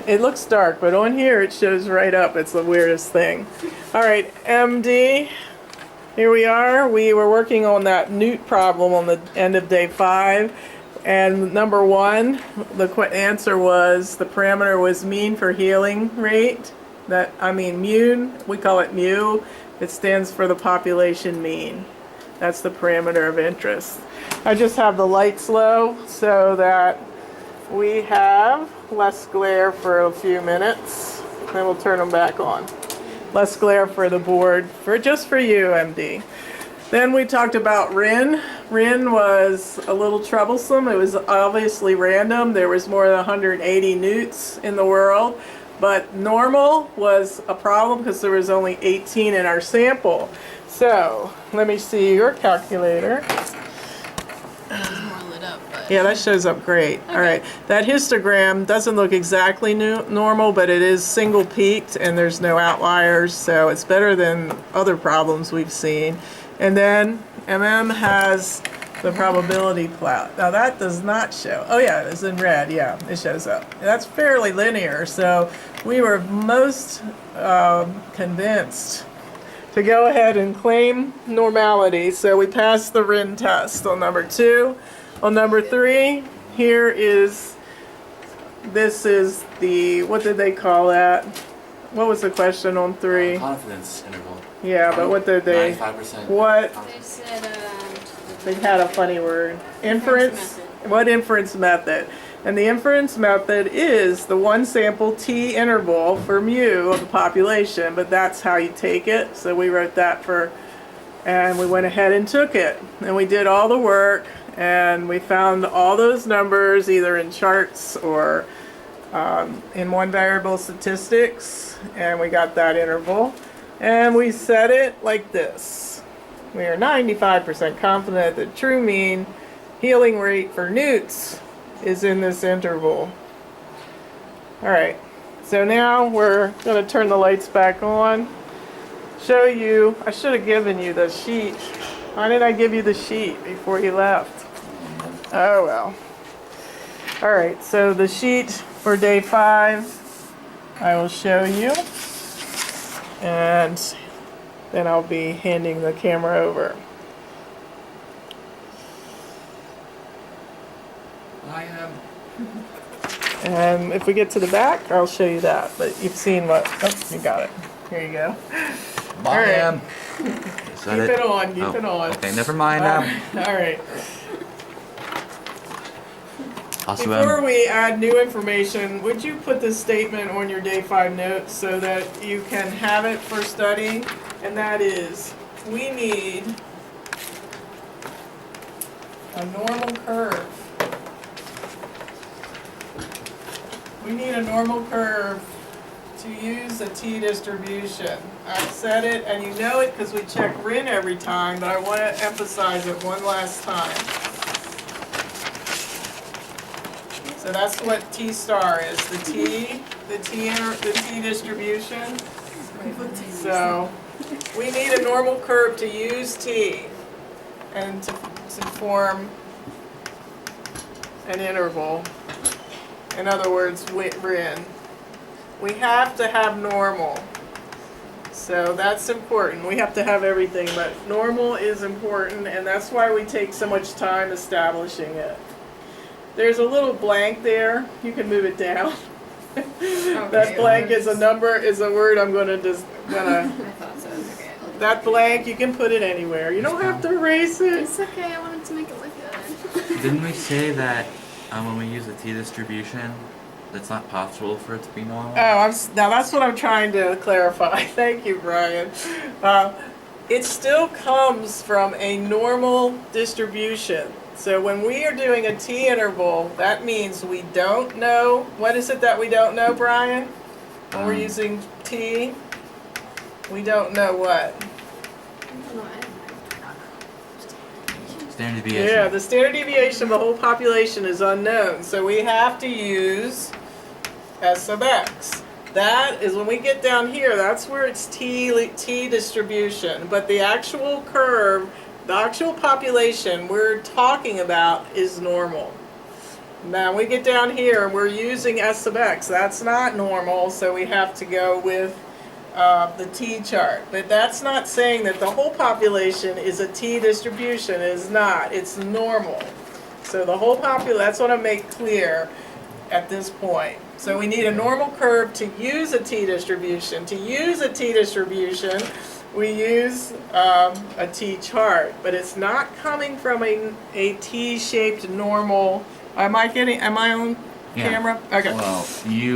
It looks dark, but on here it shows right up. It's the weirdest thing. All right, MD, here we are. We were working on that newt problem on the end of day 5. And number 1, the answer was, the parameter was mean for healing rate. Mun, we call it mu. It stands for the population mean. That's the parameter of interest. I just have the lights low so that we have less glare for a few minutes. Then we'll turn them back on. Less glare for the board, just for you, MD. Then we talked about RIN. RIN was a little troublesome. It was obviously random. There was more than 180 newts in the world. But normal was a problem because there was only 18 in our sample. So let me see your calculator. It's more lit up, but Yeah, that shows up great. Okay. All right, that histogram doesn't look exactly normal, but it is single peaked and there's no outliers, so it's better than other problems we've seen. And then MM has the probability plot. Now that does not show. Oh yeah, it's in red. Yeah, it shows up. That's fairly linear, so we were most convinced to go ahead and claim normality. So we passed the RIN test on number 2. On number 3, this is the, what did they call that? What was the question on 3? Confidence interval. Yeah, but what did they? 95%. What? they said They had a funny word. Inference? method. What inference method? And the inference method is the one sample t interval for mu of the population, but that's how you take it. So we wrote that and we went ahead and took it. And we did all the work, and we found all those numbers either in charts or in one variable statistics, and we got that interval. And we set it like this. We are 95% confident that true mean healing rate for newts is in this interval. Alright, so now we're going to turn the lights back on. Show you, I should have given you the sheet. Why did I give you the sheet before you left? Oh well. Alright, so the sheet for day 5 I will show you. And then I'll be handing the camera over. I am. And if we get to the back, I'll show you that. But you've seen what, oh, you got it. Here you go. I right. am. Keep it on, keep it on. Okay, never mind. Alright. Awesome. Before we add new information, would you put this statement on your day 5 notes so that you can have it for study? And that is, we need a normal curve. We need a normal curve to use a t-distribution. I've said it, and you know it because we check RIN every time, but I want to emphasize it one last time. So that's what T star is, the T distribution. So we need a normal curve to use T and to form an interval. In other words, RIN. We have to have normal. So that's important. We have to have everything, but normal is important, and that's why we take so much time establishing it. There's a little blank there. You can move it down. That blank is a number, is a word I'm going to just I thought so. It's okay. that blank, you can put it anywhere. You don't have to erase it. It's okay. I wanted to make it look good. Didn't we say that when we use a t-distribution, it's not possible for it to be normal? Oh, now that's what I'm trying to clarify. Thank you, Brian. It still comes from a normal distribution. So when we are doing a t-interval, that means we don't know. What is it that we don't know, Brian? When we're using t, we don't know what. Standard deviation. Yeah, the standard deviation of the whole population is unknown. So we have to use S sub x. That is when we get down here, that's where it's t distribution. But the actual curve, the actual population we're talking about is normal. Now we get down here, we're using S sub x. That's not normal, so we have to go with the t-chart. But that's not saying that the whole population is a t-distribution. It is not. It's normal. So the whole population, that's what I make clear at this point. So we need a normal curve to use a t-distribution. To use a t-distribution, we use a t-chart, but it's not coming from a t-shaped normal. Am I on Yeah. camera? Okay. Well,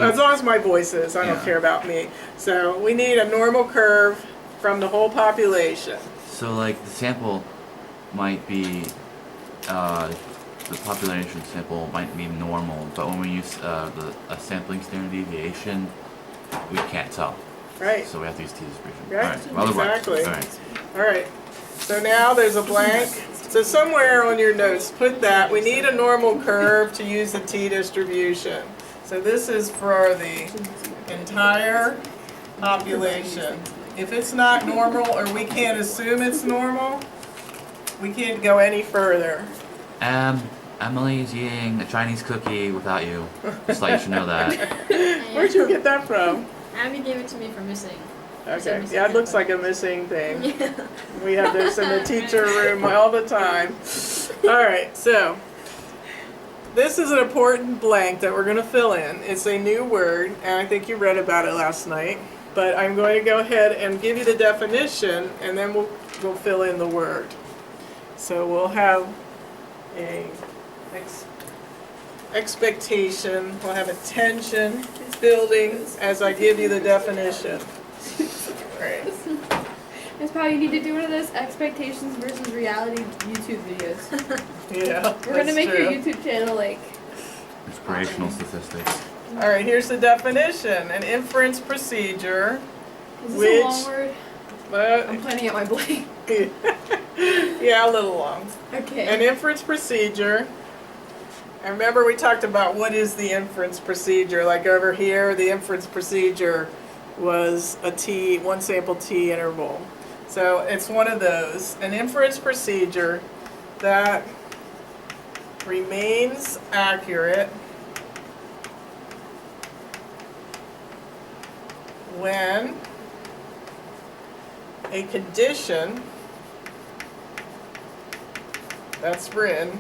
As long as my voice is, I don't Yeah. care about me. So we need a normal curve from the whole population. so like the sample might be, the population sample might be normal, but when we use a sampling standard deviation, we can't tell. Right. So we have to use t-distribution. Right, Alright, well, it works. exactly. Alright. All right. So now there's a blank. So somewhere on your notes, put that. We need a normal curve to use the t-distribution. So this is for the entire population. If it's not normal, or we can't assume it's normal, we can't go any further. Emily's eating a Chinese cookie without you. Just like you should know that. Where'd you get that from? Abby gave it to me for missing. Okay, yeah, it looks like a missing thing. Yeah. We have this in the teacher room all the time. All right, so this is an important blank that we're going to fill in. It's a new word, and I think you read about it last night. But I'm going to go ahead and give you the definition, and then we'll fill in the word. So we'll have a expectation. We'll have a tension building as I give you the definition. Right. That's probably you need to do one of those expectations versus reality YouTube videos. Yeah. We're gonna that's make true. your YouTube channel like Inspirational statistics. All right, here's the definition. An inference procedure. is this Which- a long word? I'm But, planning out my blank. yeah, a little long. Okay. An inference procedure. And remember we talked about what is the inference procedure. Like over here, the inference procedure was a t, one sample t interval. So it's one of those. An inference procedure that remains accurate when a condition, that's RIN,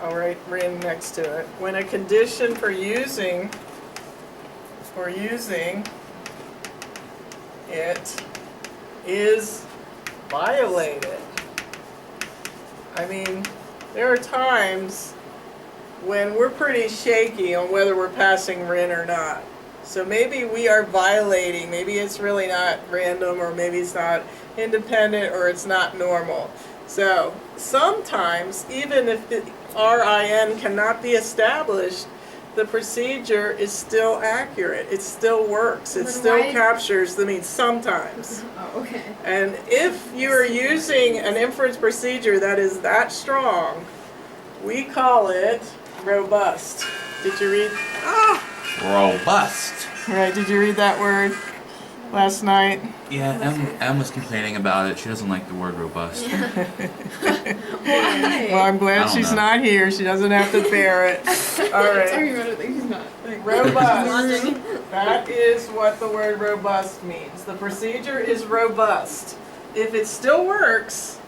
I'll write RIN next to it, when a condition for using it is violated. I mean, there are times when we're pretty shaky on whether we're passing RIN or not. So maybe we are violating, maybe it's really not random, or maybe it's not independent, or it's not normal. So sometimes, even if the RIN cannot be established, the procedure is still accurate. It still works. It Then still why- captures, I mean, sometimes. Oh, okay. And if you are using an inference procedure that is that strong, we call it robust. Did you read? Robust. Right, did you read that word last night? Yeah, Em was complaining about it. She doesn't like the word robust. Why? Well, I'm I glad don't she's know. not here. She doesn't have to bear it. All right. Talking about it like he's not. Robust. That is what the word robust means. The procedure is robust. If it still works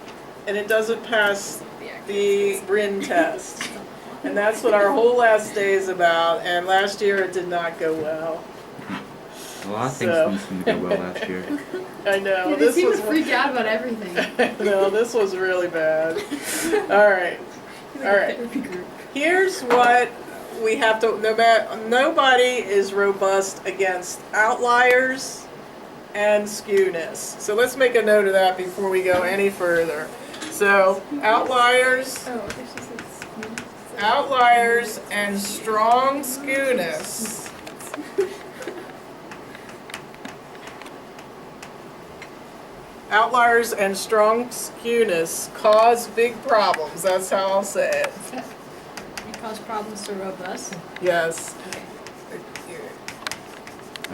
and it doesn't pass the RIN test. And that's what our whole last day is about. And last year it did not go well. A lot of So- things didn't seem to go well last year. I know. Yeah, they this seem was to freak out about everything. no, this was really bad. All right. All right. Therapy group. Here's what we have to, nobody is robust against outliers and skewness. So let's make a note of that before we go any further. So outliers, Oh, I guess she said outliers and strong skewness. Outliers and strong skewness cause big problems. That's how I'll say it. It cause problems to robust. Yes. Okay.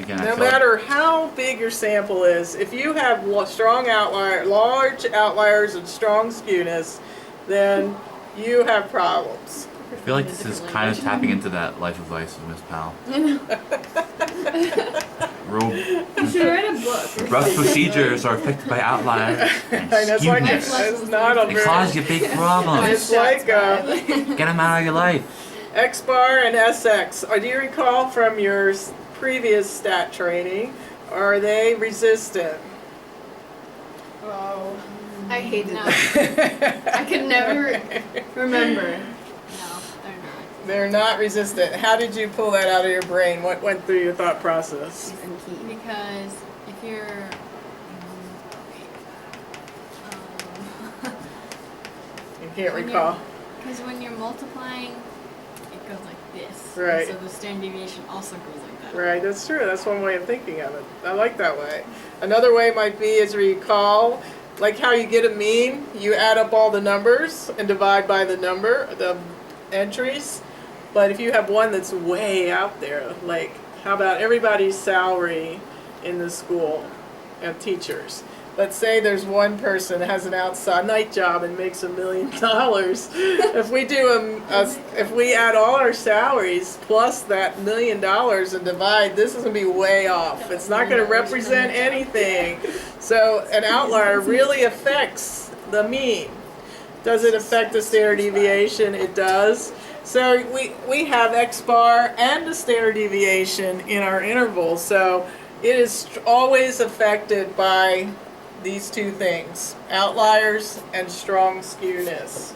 Again, I No feel like- matter how big your sample is, if you have strong large outliers and strong skewness, then you have problems. I feel like this is kind of tapping into that life advice of Miss Powell. You should write a book. Rough procedures are affected by outlier and I know, it's like, skewness. it's not a They very, cause you big problems. it's like, Get them out of your life. X bar and SX. Do you recall from your previous stat training, are they resistant? Oh, I hated No. it. I could never remember. No, they're not. They're not resistant. How did you pull that out of your brain? What went through your thought process? Because if you're You can't When recall. because when you're multiplying, it goes like this. Right. And so the standard deviation also goes like that. Right, that's true. That's one way of thinking of it. I like that way. Another way might be is recall, like how you get a mean, you add up all the numbers and divide by the number, the entries. But if you have one that's way out there, like how about everybody's salary in the school and teachers? Let's say there's one person that has an outside night job and makes $1 million. If we do if we add all our salaries plus that $1 million and divide, this is gonna be way off. It's not gonna represent anything. So an outlier really affects the mean. Does it affect the standard deviation? It does. So we have X bar and the standard deviation in our interval. So it is always affected by these two things, outliers and strong skewness.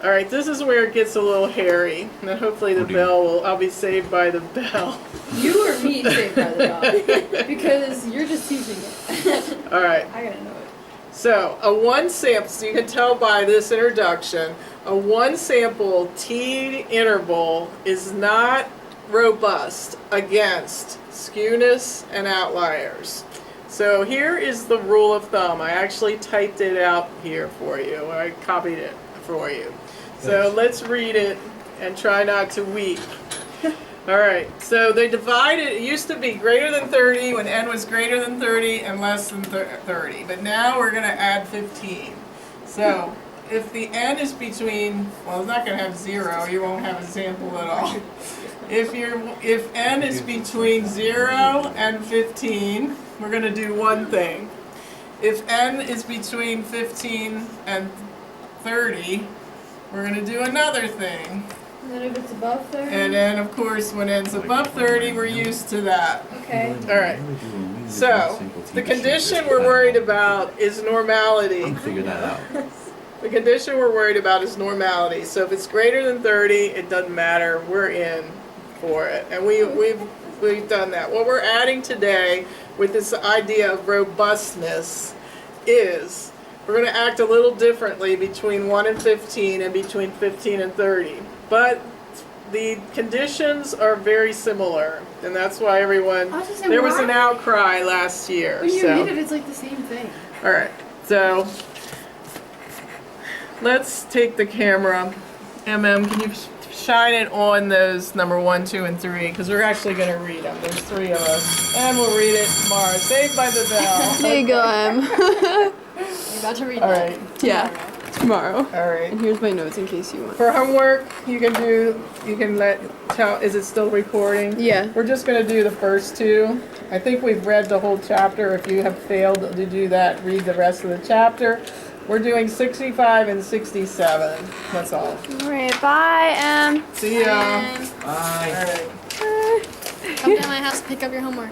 All right, this is where it gets a little hairy. And hopefully the bell will, I'll be saved by the bell. You or me saved by the dog because you're just teaching it. All right, I gotta know it. so a one sample, so you can tell by this introduction, a one sample T interval is not robust against skewness and outliers. So here is the rule of thumb. I actually typed it out here for you. I copied it for you. So let's read it and try not to weep. All right, so they divided, it used to be greater than 30 when n was greater than 30 and less than 30. But now we're going to add 15. So if the n is between, well, it's not going to have 0. You won't have a sample at all. If n is between 0 and 15, we're going to do one thing. If n is between 15 and 30, we're going to do another thing. And then if it's above 30? And then, of course, when n's above 30, we're used to that. Okay. All right. So, the condition we're worried about is normality. Figure that out. The condition we're worried about is normality. So if it's greater than 30, it doesn't matter. We're in for it. And we've done that. What we're adding today with this idea of robustness is we're going to act a little differently between 1 and 15 and between 15 and 30. But the conditions are very similar. And that's why everyone, I was just saying, there was an why? outcry last year. When you so. read it, it's like the same thing. All right, so let's take the camera. Can you shine it on those number 1, 2, and 3? Because we're actually going to read them. There's 3 of us. And we'll read it tomorrow. Saved by the bell. There you go, Em. You're about to read All that. right, Yeah, tomorrow. all right. And here's my notes in case you want. For homework, you can tell, is it still recording? Yeah. We're just going to do the first 2. I think we've read the whole chapter. If you have failed to do that, read the rest of the chapter. We're doing 65 and 67. That's all. All right, bye, Em. See ya. And All right. come to my house, pick up your homework.